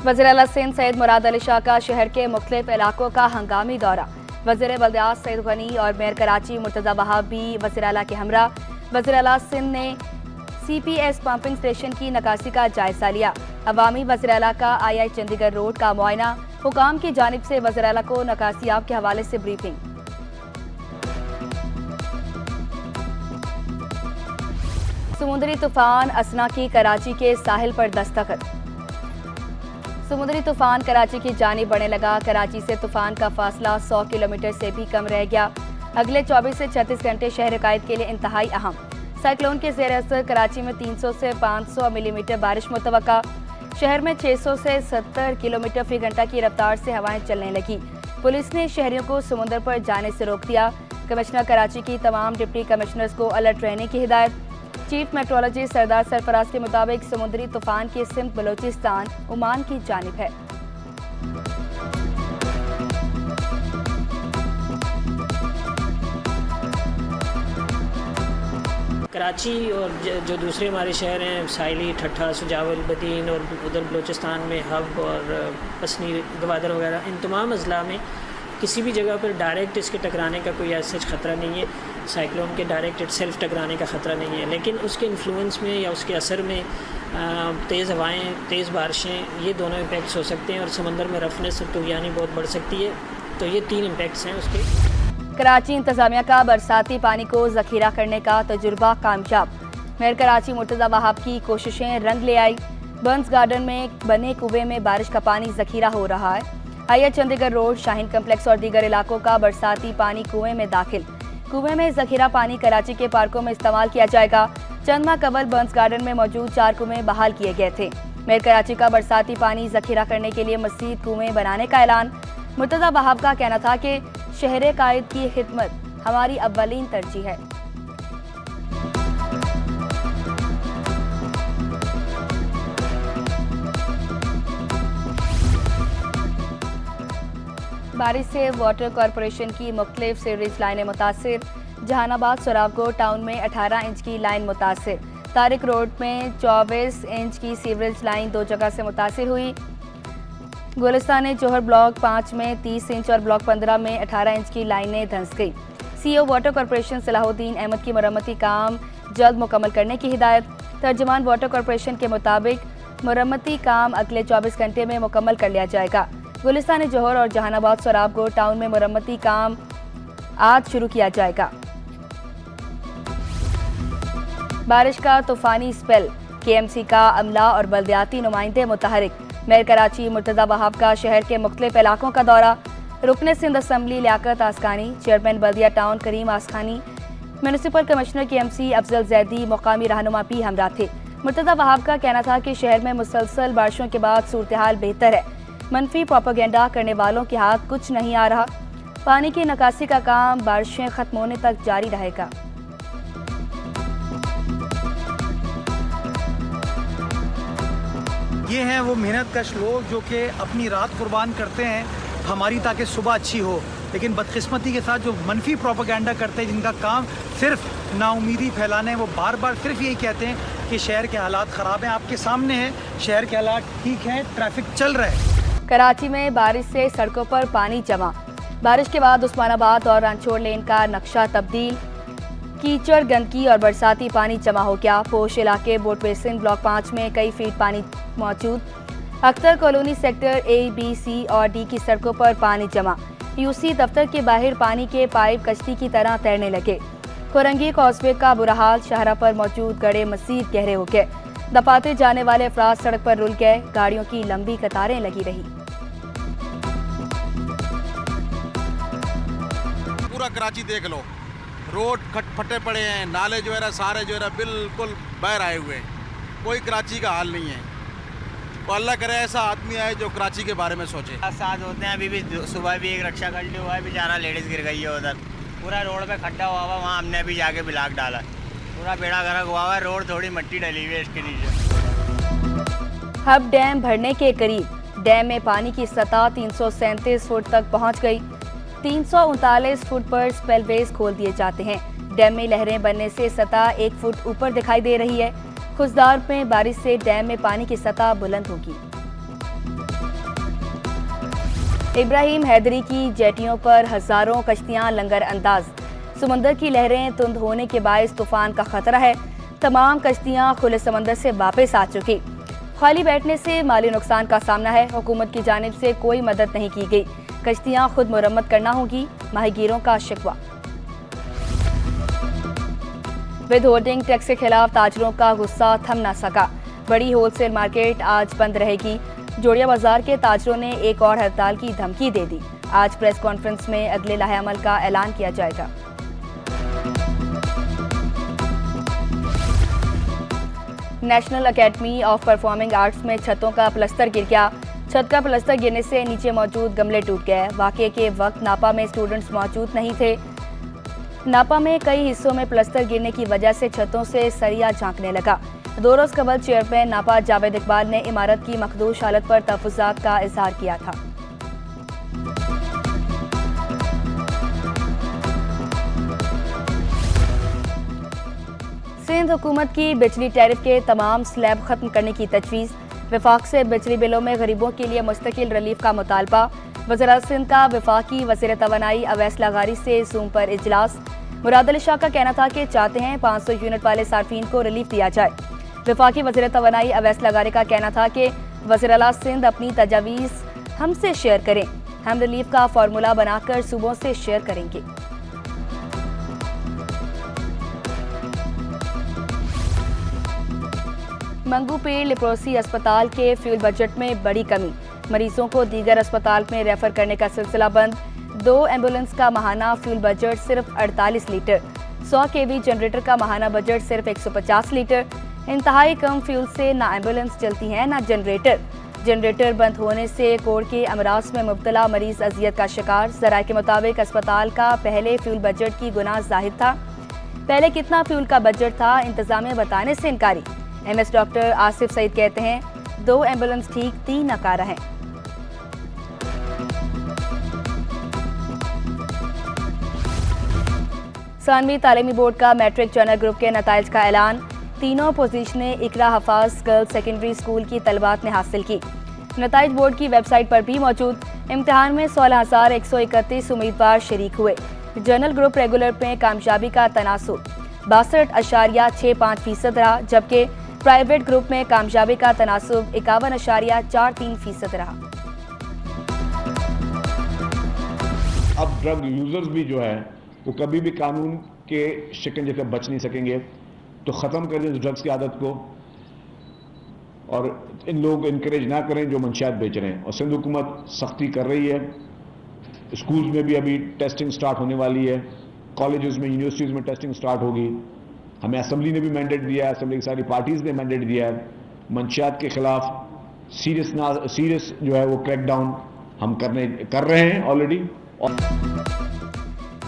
वज़ीर आला सिंध सैयद मुराद अली शाह का शहर के मुख्तलिफ इलाकों का हंगामी दौरा। वज़ीर बल्दियात सैयद गनी और मेयर कराची मुर्तज़ा वहाब भी वज़ीर आला के हमरा। वज़ीर आला सिंध ने CPS पंपिंग स्टेशन की नकासी का जायजा लिया। अवामी वज़ीर आला का II चंडीगढ़ रोड का मुआयना। हुकाम की जानिब से वज़ीर आला को नकासियाब के हवाले से ब्रीफिंग। समुद्री तूफान असना की कराची के साहिल पर दस्तखत। समुद्री तूफान कराची की जानिब बढ़ने लगा। कराची से तूफान का फासला 100 किलोमीटर से भी कम रह गया। अगले 24 से 36 घंटे शहर कायद के लिए इंतहाई अहम। साइक्लोन के ज़ेर असर कराची में 300 से 500 मिलीमीटर बारिश मुतवक्का। शहर में 600 से 70 किलोमीटर फी घंटा की रफ्तार से हवाएं चलने लगी। पुलिस ने शहरियों को समुद्र पर जाने से रोक दिया। कमिश्नर कराची की तमाम डिप्टी कमिश्नर्स को अलर्ट रहने की हिदायत। चीफ मेट्रोलॉजिस्ट सरदार सरफराज के मुताबिक समुद्री तूफान की सिमत बलोचिस्तान ओमान की जानिब है। कराची और जो दूसरे हमारे शहर हैं साहिली, ठट्ठा, सुजावल, बदीन और उधर बलूचिस्तान में हब और पसनी, गवादर वगैरह, इन तमाम अजला में किसी भी जगह पर डायरेक्ट इसके टकराने का कोई ऐसा ख़तरा नहीं है। साइक्लोन के डायरेक्ट सेल्फ टकराने का ख़तरा नहीं है, लेकिन उसके इन्फ्लुएंस में या उसके असर में तेज़ हवाएं, तेज़ बारिशें, ये दोनों इम्पैक्ट्स हो सकते हैं और समंदर में रफनेस और तुग़यानी बहुत बढ़ सकती है। तो ये 3 इम्पैक्ट्स हैं उसके। कराची इंतजामिया का बरसाती पानी को जखीरा करने का तजुर्बा कामयाब। मेयर कराची मुर्तज़ा वहाब की कोशिशें रंग ले आई। बर्न्स गार्डन में बने कुएं में बारिश का पानी जखीरा हो रहा है। II Chandigarh road, Shaheen complex और दीगर इलाकों का बरसाती पानी कुएं में दाखिल। कुएं में जखीरा पानी कराची के पार्कों में इस्तेमाल किया जाएगा। चंद माह कबल बर्न्स गार्डन में मौजूद 4 कुएं बहाल किए गए थे। मेयर कराची का बरसाती पानी जखीरा करने के लिए मज़ीद कुएं बनाने का ऐलान। मुर्तज़ा वहाब का कहना था कि शहर कायद की खिदमत हमारी अव्वलीन तरजीह है। बारिश से वाटर कॉरपोरेशन की मुख्तलिफ सीवरेज लाइनें मुतासिर। जहानाबाद सोरावकोट टाउन में 18 इंच की लाइन मुतासिर। तारिक रोड में 24 इंच की सीवरेज लाइन 2 जगह से मुतासिर हुई। गुलिस्तान जोहर ब्लॉक 5 में 30 इंच और ब्लॉक 15 में 18 इंच की लाइनें धंस गई। CEO water corporation Salahuddin Ahmad की मरम्मती काम जल्द मुकम्मल करने की हिदायत। तर्जमान वाटर कॉरपोरेशन के मुताबिक मरम्मती काम अगले 24 घंटे में मुकम्मल कर लिया जाएगा। गुलिस्तान जोहर और जहानाबाद सोरावकोट टाउन में मरम्मती काम आज शुरू किया जाएगा। बारिश का तूफानी स्पेल, KMC का अमला और बल्दियाती नुमाइंदे मुतहरिक। मेयर कराची मुर्तज़ा वहाब का शहर के मुख्तलिफ इलाकों का दौरा। रुकने Sindh assembly Liaquat Askani, chairman Baldia town Karim Askani, municipal commissioner KMC Afzal Zaidi, मुकामी रहनुमा भी हमरा थे। मुर्तज़ा वहाब का कहना था कि शहर में मुसलसल बारिशों के बाद सूरत हाल बेहतर है। मनफी प्रोपेगेंडा करने वालों के हाथ कुछ नहीं आ रहा। पानी की निकासी का काम बारिशें खत्म होने तक जारी रहेगा। ये हैं वो मेहनतकश लोग जो कि अपनी रात कुर्बान करते हैं हमारी ताकि सुबह अच्छी हो, लेकिन बदकिस्मती के साथ जो मनफी प्रोपेगेंडा करते हैं, जिनका काम सिर्फ नाउमीदी फैलाने, वो बार बार सिर्फ यही कहते हैं कि शहर के हालात ख़राब हैं। आपके सामने है शहर के हालात ठीक हैं, ट्रैफिक चल रहा है। कराची में बारिश से सड़कों पर पानी जमा। बारिश के बाद उस्मानाबाद और रणछोड़ लेन का नक्शा तब्दील। कीचड़, गंदगी और बरसाती पानी जमा हो गया। पोश इलाके बोट बेसिन ब्लॉक 5 में कई फीट पानी मौजूद। Akhtar colony sector A, B, C और D की सड़कों पर पानी जमा। UC दफ्तर के बाहर पानी के पाइप कश्ती की तरह तैरने लगे। कोरंगी कॉजवे का बुरा हाल, शाहरा पर मौजूद गड्ढे मज़ीद गहरे हो गए। दफातर जाने वाले अफराद सड़क पर रुल गए। गाड़ियों की लंबी कतारें लगी रही। पूरा कराची देख लो, रोड फटे पड़े हैं, नाले जो है ना सारे जो है ना बिल्कुल बाहर आए हुए हैं। कोई कराची का हाल नहीं है। तो अल्लाह करे ऐसा आदमी आए जो कराची के बारे में सोचे। साथ होते हैं। अभी भी सुबह भी एक रक्षा कर लिया हुआ है, बेचारा लेडीज़ गिर गई है उधर। पूरा रोड पे खड्डा हुआ हुआ, वहाँ हमने भी जाके ब्लॉक डाला। पूरा बेड़ा गर्क हुआ हुआ है, रोड थोड़ी मिट्टी डली हुई है इसके नीचे। हब डैम भरने के करीब। डैम में पानी की सतह 337 फुट तक पहुँच गई। 339 फुट पर स्पेलवेज खोल दिए जाते हैं। डैम में लहरें बनने से सतह 1 फुट ऊपर दिखाई दे रही है। खुशदार में बारिश से डैम में पानी की सतह बुलंद होगी। इब्राहिम हैदरी की जेटियों पर हजारों कश्तियां लंगर अंदाज। समंदर की लहरें तुंद होने के बायस तूफान का खतरा है। तमाम कश्तियां खुले समंदर से वापस आ चुकी। खाली बैठने से माली नुकसान का सामना है। हुकूमत की जानिब से कोई मदद नहीं की गई। कश्तियां खुद मुरम्मत करना होगी, माहीगीरों का शिकवा। विद होर्डिंग टैक्स के खिलाफ ताजरों का गुस्सा थम न सका। बड़ी होलसेल मार्केट आज बंद रहेगी। जोड़िया बाजार के ताजरों ने एक और हड़ताल की धमकी दे दी। आज प्रेस कॉन्फ्रेंस में अगले लाहेअमल का ऐलान किया जाएगा। National academy of performing arts में छतों का प्लस्तर गिर गया। छत का प्लस्तर गिरने से नीचे मौजूद गमले टूट गए। वाकये के वक्त नापा में स्टूडेंट्स मौजूद नहीं थे। नापा में कई हिस्सों में प्लस्तर गिरने की वजह से छतों से सरिया झांकने लगा। 2 रोज कबल चेयरमैन नापा जावेद इकबाल ने इमारत की मखदूश हालत पर तहफ़्फ़ुज़ात का इजहार किया था। सिंध हुकूमत की बिजली टैरिफ के तमाम स्लैब खत्म करने की तजवीज़। वफाक से बिजली बिलों में गरीबों के लिए मुस्तकिल रिलीफ का मुतालबा। वज़ीर सिंध का वफाकी वज़ीर तवानाई अवैस लगारी से ज़ूम पर इजलास। मुराद अली शाह का कहना था कि चाहते हैं 500 यूनिट वाले सार्फिन को रिलीफ दिया जाए। वफाकी वज़ीर तवानाई अवैस लगारी का कहना था कि वज़ीर आला सिंध अपनी तजावीज़ हमसे शेयर करें। हम रिलीफ का फार्मूला बनाकर सूबों से शेयर करेंगे। मंगू पीर लेप्रोसी अस्पताल के फ्यूल बजट में बड़ी कमी। मरीजों को दीगर अस्पताल में रेफर करने का सिलसिला बंद। 2 एम्बुलेंस का माहाना फ्यूल बजट सिर्फ 48 लीटर। 100 केवी जनरेटर का माहाना बजट सिर्फ 150 लीटर। इंतहाई कम फ्यूल से ना एम्बुलेंस चलती हैं ना जनरेटर। जनरेटर बंद होने से कोड़ के अमराज में मुब्तला मरीज अजियत का शिकार। ज़राए के मुताबिक अस्पताल का पहले फ्यूल बजट की गुना जाहिर था। पहले कितना फ्यूल का बजट था, इंतजामिया बताने से इनकारी। MS डॉक्टर आसिफ सईद कहते हैं 2 एम्बुलेंस ठीक, 3 नकारा हैं। सानवी तालीमी बोर्ड का मैट्रिक जनरल ग्रुप के नताइज का ऐलान। तीनों पोजीशनें इकरा हफाज गर्ल्स सेकेंडरी स्कूल की तलबात ने हासिल की। नताइज बोर्ड की वेबसाइट पर भी मौजूद। इम्तिहान में 16,131 उम्मीदवार शरीक हुए। जनरल ग्रुप रेगुलर में कामयाबी का तनासुब 62.65% रहा, जबकि प्राइवेट ग्रुप में कामयाबी का तनासुब 51.43% रहा। अब ड्रग यूजर्स भी जो है वो कभी भी कानून के शिकंजे से बच नहीं सकेंगे, तो ख़त्म कर दें ड्रग्स की आदत को और इन लोगों को इनकरेज ना करें जो मंशियात बेच रहे हैं। और सिंध हुकूमत सख्ती कर रही है। स्कूल्स में भी अभी टेस्टिंग स्टार्ट होने वाली है। कॉलेजेस में, यूनिवर्सिटीज़ में टेस्टिंग स्टार्ट होगी। हमें असम्बली ने भी मैंडेट दिया है, असम्बली की सारी पार्टीज़ ने मैंडेट दिया है। मंशियात के खिलाफ सीरियस जो है वो क्रैकडाउन हम कर रहे हैं ऑलरेडी।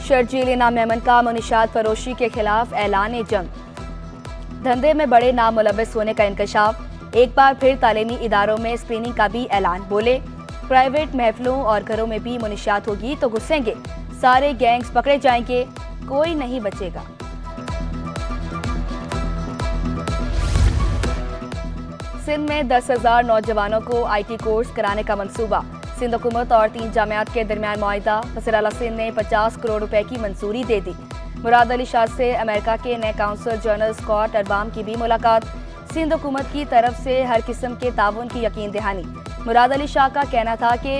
शर्जील इनाम मेमन का मुनिशात फरोशी के खिलाफ ऐलान जंग। धंधे में बड़े नामुलविस होने का इंकशाफ। एक बार फिर तालीमी इदारों में स्क्रीनिंग का भी ऐलान। बोले प्राइवेट महफिलों और घरों में भी मुनिशात होगी तो घुसेंगे। सारे गैंग्स पकड़े जाएंगे, कोई नहीं बचेगा। सिंध में 10,000 नौजवानों को IT कोर्स कराने का मंसूबा। सिंध हुकूमत और 3 जामियात के दरमियान मुआहिदा। वज़ीर आला सिंध ने 50 करोड़ रुपए की मंजूरी दे दी। मुराद अली शाह से अमेरिका के नए काउंसल जनरल स्कॉट अरबाम की भी मुलाकात। सिंध हुकूमत की तरफ से हर किस्म के ताउन की यकीन दहानी। मुराद अली शाह का कहना था कि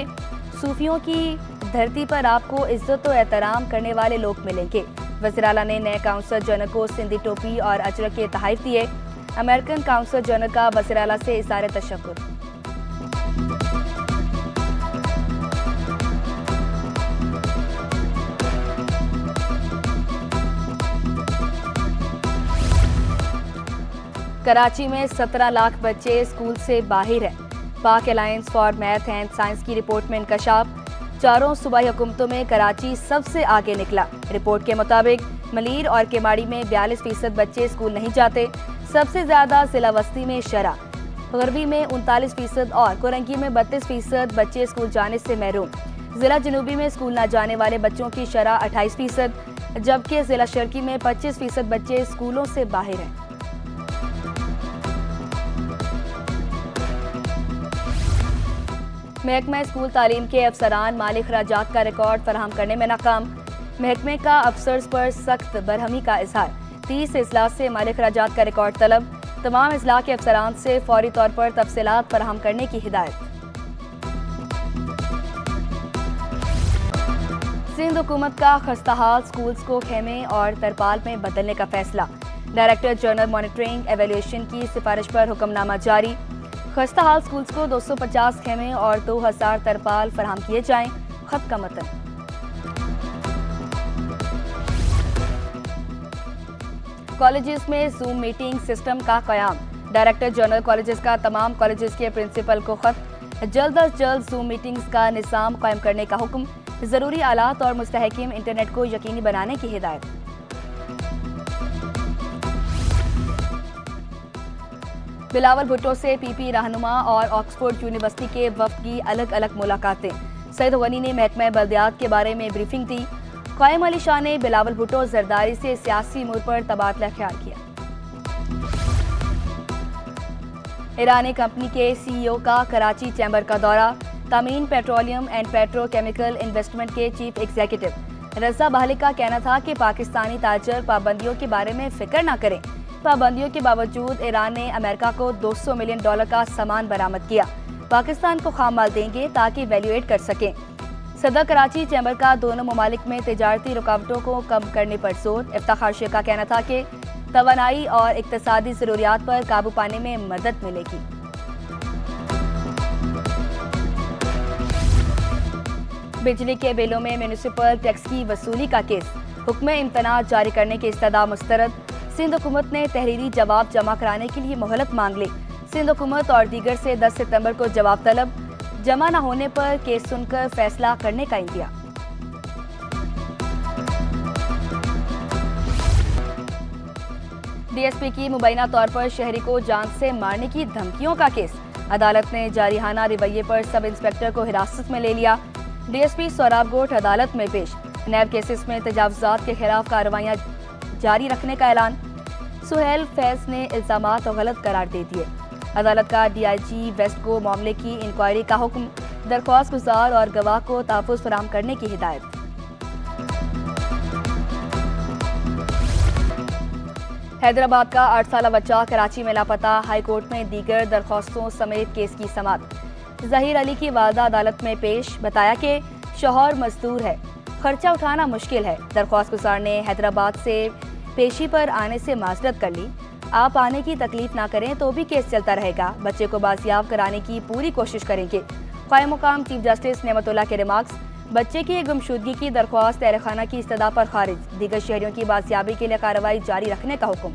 सूफियों की धरती पर आपको इज्जत और एहतराम करने वाले लोग मिलेंगे। वज़ीर आला ने नए काउंसल जनरल को सिंधी टोपी और अजरक के तोहफे दिए। अमेरिकन काउंसल जनरल का वज़ीर आला से इज़हार तशक्कुर। कराची में 17 लाख बच्चे स्कूल से बाहर हैं। पाक alliance for math and science की रिपोर्ट में इंकशाफ। चारों सूबाई हुकूमतों में कराची सबसे आगे निकला। रिपोर्ट के मुताबिक मलीर और केमाड़ी में 42% बच्चे स्कूल नहीं जाते। सबसे ज्यादा जिला वस्ती में शरा, गरबी में 39% और कोरंगी में 32% बच्चे स्कूल जाने से महरूम। जिला जनूबी में स्कूल न जाने वाले बच्चों की शरह 28%, जबकि जिला शर्की में 25% बच्चे स्कूलों से बाहर हैं। महकमा स्कूल तालीम के अफसरान माली खराजात का रिकॉर्ड फराहम करने में नाकाम। महकमे का अफसर्स पर सख्त बरहमी का इजहार। 30 इजलास से माली खराजात का रिकॉर्ड तलब। तमाम इजलास के अफसरान से फौरी तौर पर तफसीलात फराहम करने की हिदायत। सिंध हुकूमत का खस्ताहाल स्कूल्स को खेमे और तरपाल में बदलने का फैसला। डायरेक्टर जनरल मॉनिटरिंग एवेल्यूएशन की सिफारिश पर हुक्मनामा जारी। खस्ताहाल स्कूल्स को 250 खेमे और 2000 तरपाल फराहम किए जाएं। खत का मतन। कॉलेजेस में जूम मीटिंग सिस्टम का कयाम। डायरेक्टर जनरल कॉलेजेस का तमाम कॉलेजेस के प्रिंसिपल को खत। जल्द अज जल्द जूम मीटिंग्स का निज़ाम कायम करने का हुक्म। जरूरी आलात और मुस्तहकीम इंटरनेट को यकीनी बनाने की हिदायत। बिलावल भुट्टो से पीपी रहनुमा और ऑक्सफोर्ड यूनिवर्सिटी के वफ्द की अलग अलग मुलाकातें। सईद गनी ने महकमा बल्दियात के बारे में ब्रीफिंग दी। कायम अली शाह ने बिलावल भुट्टो जरदारी से सियासी उमूर पर तबादला ख्याल किया। ईरानी कंपनी के CEO का कराची चैम्बर का दौरा। तमीन पेट्रोलियम एंड पेट्रोकेमिकल इन्वेस्टमेंट के चीफ एग्जीक्यूटिव रजा बाहली का कहना था कि पाकिस्तानी ताजर पाबंदियों के बारे में फिक्र न करें। पाबंदियों के बावजूद ईरान ने अमेरिका को $200 मिलियन का सामान बरामद किया। पाकिस्तान को खाम माल देंगे ताकि वैल्यूएट कर सकें। सदर कराची चैम्बर का दोनों ममालिक में तिजारती रुकावटों को कम करने पर जोर। इफ्तिखार शेख का कहना था कि तवानाई और इक्तसादी जरूरियात पर काबू पाने में मदद मिलेगी। बिजली के बिलों में म्यूनिसिपल टैक्स की वसूली का केस। हुक्म इम्तना जारी करने की इस्तदा मुस्तरद। सिंध हुकूमत ने तहरीरी जवाब जमा कराने के लिए मोहलत मांग ली। सिंध हुकूमत और दीगर से 10 सितंबर को जवाब तलब। जमा न होने पर केस सुनकर फैसला करने का इंतजार। DSP की मुबैना तौर पर शहरी को जान से मारने की धमकियों का केस। अदालत ने जारिहाना रवैये पर सब इंस्पेक्टर को हिरासत में ले लिया। DSP सोराब गोट अदालत में पेश। नैब केसेस में तजावुजात के खिलाफ कार्रवाइयां जारी रखने का ऐलान। सुहेल फैज ने इल्जामात गलत करार दे दिए। अदालत का DIG वेस्ट को मामले की इंक्वायरी का हुक्म। दरख्वास्त गुजार और गवाह को तहफ़्फ़ुज़ फराहम करने की हिदायत। हैदराबाद का 8 साला बच्चा कराची में लापता। हाई कोर्ट में दीगर दरख्वास्तों समेत केस की समाअत। ज़हीर अली की वालदा अदालत में पेश। बताया कि शौहर मजदूर है, खर्चा उठाना मुश्किल है। दरख्वास्त गुजार ने हैदराबाद से पेशी पर आने से माजरत कर ली। आप आने की तकलीफ ना करें तो भी केस चलता रहेगा। बच्चे को बाजियाब कराने की पूरी कोशिश करेंगे। कायम मुकाम चीफ जस्टिस नेमतुल्लाह के रिमार्क्स। बच्चे की गुमशुदगी की दरख्वास्त तहरीखाना की इस्तदा पर खारिज। दीगर शहरियों की बाजियाबी के लिए कार्रवाई जारी रखने का हुक्म।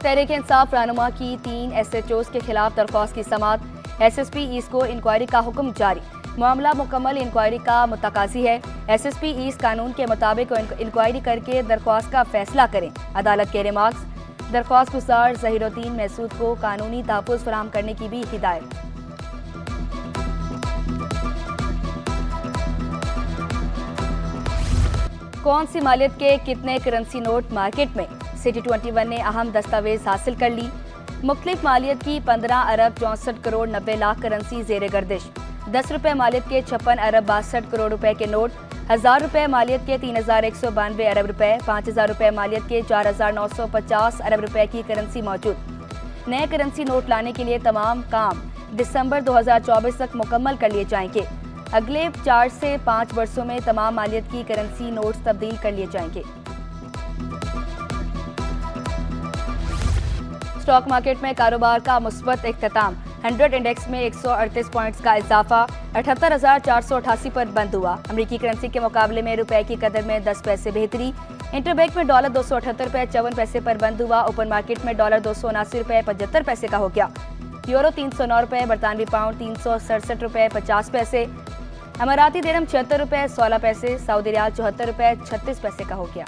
तहरीक इंसाफ रहनुमा की 3 SHOs के खिलाफ दरख्वास्त की समाअत। SSP ईस्ट को इंक्वायरी का हुक्म जारी। मामला मुकम्मल इंक्वायरी का मुतकाजी है। SSP ईस्ट कानून के मुताबिक इंक्वायरी करके दरख्वास्त का फैसला करें। अदालत के रिमार्क्स। दरख्वास्त गुजार ज़हीरुद्दीन महसूद को कानूनी तहफ़्फ़ुज़ फराहम करने की भी हिदायत। कौन सी मालियत के कितने करेंसी नोट मार्केट में? सिटी 21 ने अहम दस्तावेज हासिल कर ली। मुख्तलिफ मालियत की 15 अरब 64 करोड़ 90 लाख करेंसी जेर गर्दिश। 10 रुपये मालियत के 56 अरब 62 करोड़ रुपए के नोट। 1000 रुपये मालियत के 3192 अरब रुपए। 5000 रुपये मालियत के 4950 अरब रुपए की करेंसी मौजूद। नए करेंसी नोट लाने के लिए तमाम काम दिसंबर 2024 तक मुकम्मल कर लिए जाएंगे। अगले 4 से 5 वर्षों में तमाम मालियत की करेंसी नोट्स तब्दील कर लिए जाएंगे। स्टॉक मार्केट में कारोबार का मुस्बत इख्तिताम। 100 इंडेक्स में 138 पॉइंट्स का इजाफा 78,488 पर बंद हुआ। अमेरिकी करेंसी के मुकाबले में रुपए की कदर में 10 पैसे बेहतरी। इंटरबैंक में डॉलर 278 रुपए 54 पैसे पर बंद हुआ। ओपन मार्केट में डॉलर 279 रुपए 75 पैसे का हो गया। यूरो 309 रुपए। बरतानवी पाउंड 367 रुपए 50 पैसे। अमाराती दिरहम 76 रुपए 16 पैसे। सऊदी रियाल 74 रुपए 36 पैसे का हो गया।